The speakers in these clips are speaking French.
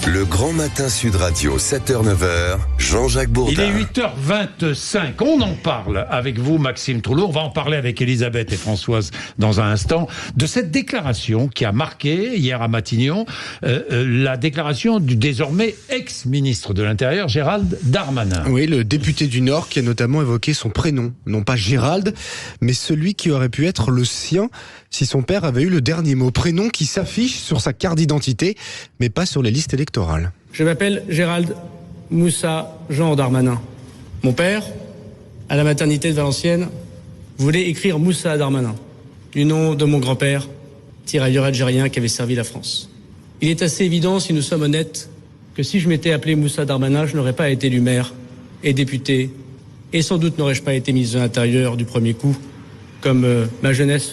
Le Grand Matin Sud Radio, 7h-9h, Jean-Jacques Bourdin. Il est 8h25, on en parle avec vous Maxime Trouleau, on va en parler avec Elisabeth et Françoise dans un instant, de cette déclaration qui a marqué hier à Matignon, la déclaration du désormais ex-ministre de l'Intérieur Gérald Darmanin. Oui, le député du Nord qui a notamment évoqué son prénom, non pas Gérald, mais celui qui aurait pu être le sien si son père avait eu le dernier mot, prénom qui s'affiche sur sa carte d'identité, mais pas sur les listes électorales. Je m'appelle Gérald Moussa Jean Darmanin. Mon père, à la maternité de Valenciennes, voulait écrire Moussa Darmanin, du nom de mon grand-père, tirailleur algérien qui avait servi la France. Il est assez évident, si nous sommes honnêtes, que si je m'étais appelé Moussa Darmanin, je n'aurais pas été élu maire et député, et sans doute n'aurais-je pas été ministre de l'Intérieur du premier coup, comme ma jeunesse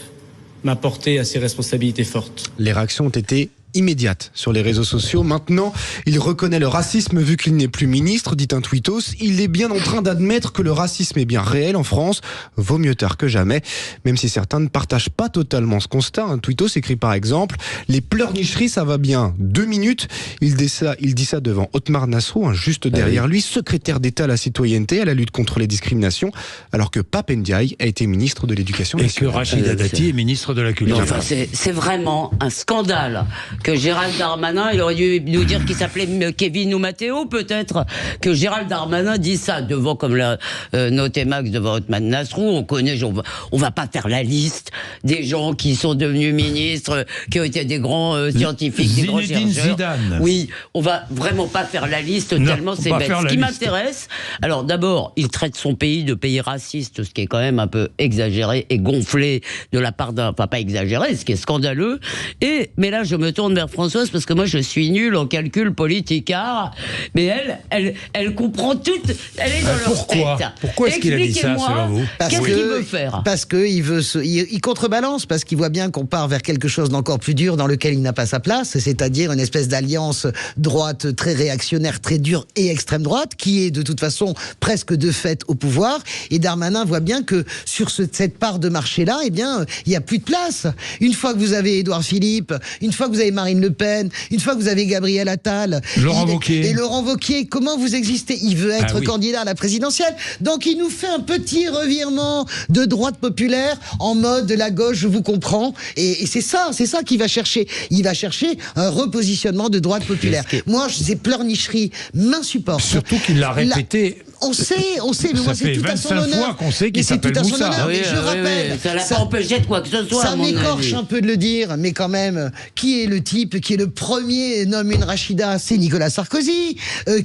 m'a porté à ces responsabilités fortes. Les réactions ont été immédiate sur les réseaux sociaux. Maintenant, il reconnaît le racisme vu qu'il n'est plus ministre, dit un tweetos. Il est bien en train d'admettre que le racisme est bien réel en France. Vaut mieux tard que jamais. Même si certains ne partagent pas totalement ce constat. Un tweetos écrit par exemple: les pleurnicheries, ça va bien. 2 minutes. Il dit ça devant Otmar Nasrou, juste derrière lui, secrétaire d'État à la citoyenneté, à la lutte contre les discriminations, alors que Pape Ndiaye a été ministre de l'Éducation nationale. Et que Rachida Dati est ministre de la Culture. Non, enfin, c'est vraiment un scandale que Gérald Darmanin, il aurait dû nous dire qu'il s'appelait Kevin ou Matteo, peut-être, que Gérald Darmanin dit ça devant, comme l'a noté Max, devant Otman Nasrou. On connaît, on va pas faire la liste des gens qui sont devenus ministres, qui ont été des grands scientifiques, des grands chercheurs. Zidane. Oui, on va vraiment pas faire la liste, tellement c'est bête. Ce qui m'intéresse, alors d'abord, il traite son pays de pays raciste, ce qui est quand même un peu exagéré et gonflé de la part d'un, enfin pas exagéré, ce qui est scandaleux. Mais là, je me tourne vers Françoise, parce que moi je suis nulle en calcul politicard, mais elle comprend tout, elle est dans leur tête. Pourquoi est-ce qu'il a dit ça, selon vous? Qu'est-ce qu'il veut faire? Parce qu'il contrebalance, parce qu'il voit bien qu'on part vers quelque chose d'encore plus dur dans lequel il n'a pas sa place, c'est-à-dire une espèce d'alliance droite très réactionnaire, très dure et extrême droite, qui est de toute façon presque de fait au pouvoir. Et Darmanin voit bien que sur cette part de marché-là, eh bien, il n'y a plus de place. Une fois que vous avez Édouard Philippe, une fois que vous avez Marine Le Pen, une fois que vous avez Gabriel Attal, Laurent Wauquiez, comment vous existez? Il veut être candidat à la présidentielle, donc il nous fait un petit revirement de droite populaire en mode de la gauche, je vous comprends, et c'est ça qu'il va chercher. Il va chercher un repositionnement de droite populaire. Moi, ces pleurnicheries m'insupportent. Surtout qu'il l'a répété. On sait, mais moi c'est tout à son honneur. 25 fois qu'on sait qu'il s'appelle Moussa. Je rappelle, ça l'a pas empêché de quoi que ce soit. Ça m'écorche un peu de le dire, mais quand même, qui est le type qui est le premier nomme une Rachida? C'est Nicolas Sarkozy.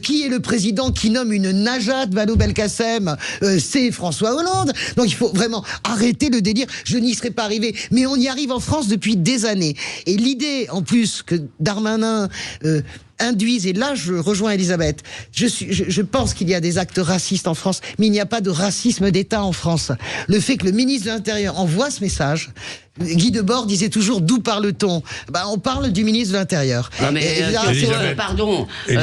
Qui est le président qui nomme une Najat Vallaud-Belkacem? C'est François Hollande. Donc il faut vraiment arrêter le délire. Je n'y serais pas arrivé, mais on y arrive en France depuis des années. Et l'idée, en plus, que Darmanin induisent, et là je rejoins Elisabeth, je pense qu'il y a des actes racistes en France, mais il n'y a pas de racisme d'État en France. Le fait que le ministre de l'Intérieur envoie ce message, Guy Debord disait toujours: d'où parle-t-on? On parle du ministre de l'Intérieur. Non mais pardon, il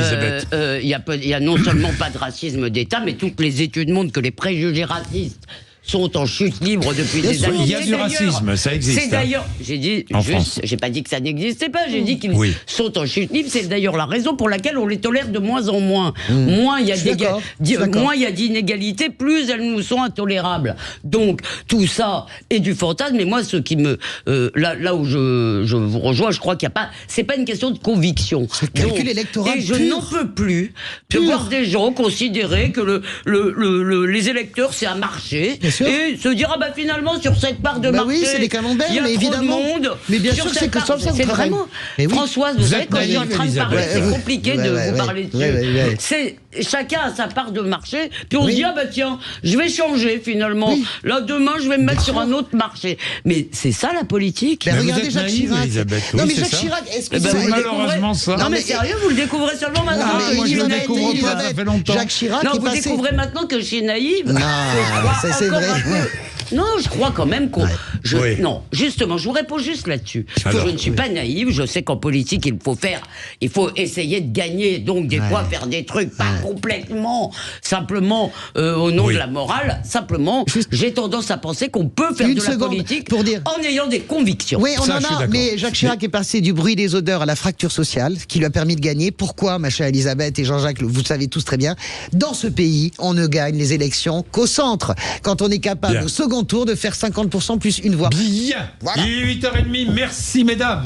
y a non seulement pas de racisme d'État, mais toutes les études montrent que les préjugés racistes sont en chute libre depuis des années. Il y a du racisme, ça existe. C'est d'ailleurs, j'ai dit, j'ai pas dit que ça n'existait pas, j'ai dit qu'ils sont en chute libre. C'est d'ailleurs la raison pour laquelle on les tolère de moins en moins. Moins il y a d'inégalités, plus elles nous sont intolérables. Donc tout ça est du fantasme. Mais moi, ce qui me là où je vous rejoins, je crois qu'il y a pas, c'est pas une question de conviction. C'est calcul électoral. Et je n'en peux plus de voir des gens considérer que les électeurs c'est un marché. Et se dire finalement sur cette part de marché, oui, c'est des camemberts, il y a mais trop évidemment. de monde. Mais bien sûr, c'est que ça c'est vraiment. Françoise, vous savez, quand je suis en train de parler, c'est compliqué de vous parler dessus. C'est chacun a sa part de marché, puis on se dit tiens, je vais changer finalement. Là demain, je vais me mettre sur un autre marché. Mais c'est ça la politique. Mais regardez Jacques Chirac. Non mais Jacques Chirac, est-ce que c'est malheureusement ça? Non mais sérieux, vous le découvrez seulement maintenant. Moi je le découvre pas, ça fait longtemps. Jacques Chirac. Non, vous découvrez maintenant que je suis naïve. Ça c'est vrai. Non, je crois quand même qu'on... Non, justement, je vous réponds juste là-dessus. Je ne suis pas naïve, je sais qu'en politique, il faut essayer de gagner, donc des fois faire des trucs pas complètement, simplement au nom de la morale, simplement, j'ai tendance à penser qu'on peut faire de la politique en ayant des convictions. Oui, on en a, mais Jacques Chirac est passé du bruit des odeurs à la fracture sociale, qui lui a permis de gagner. Pourquoi, ma chère Elisabeth et Jean-Jacques, vous le savez tous très bien, dans ce pays, on ne gagne les élections qu'au centre, quand on est capable au second tour de faire 50% plus une voix. Bien. Voilà. Il est 8h30, merci mesdames.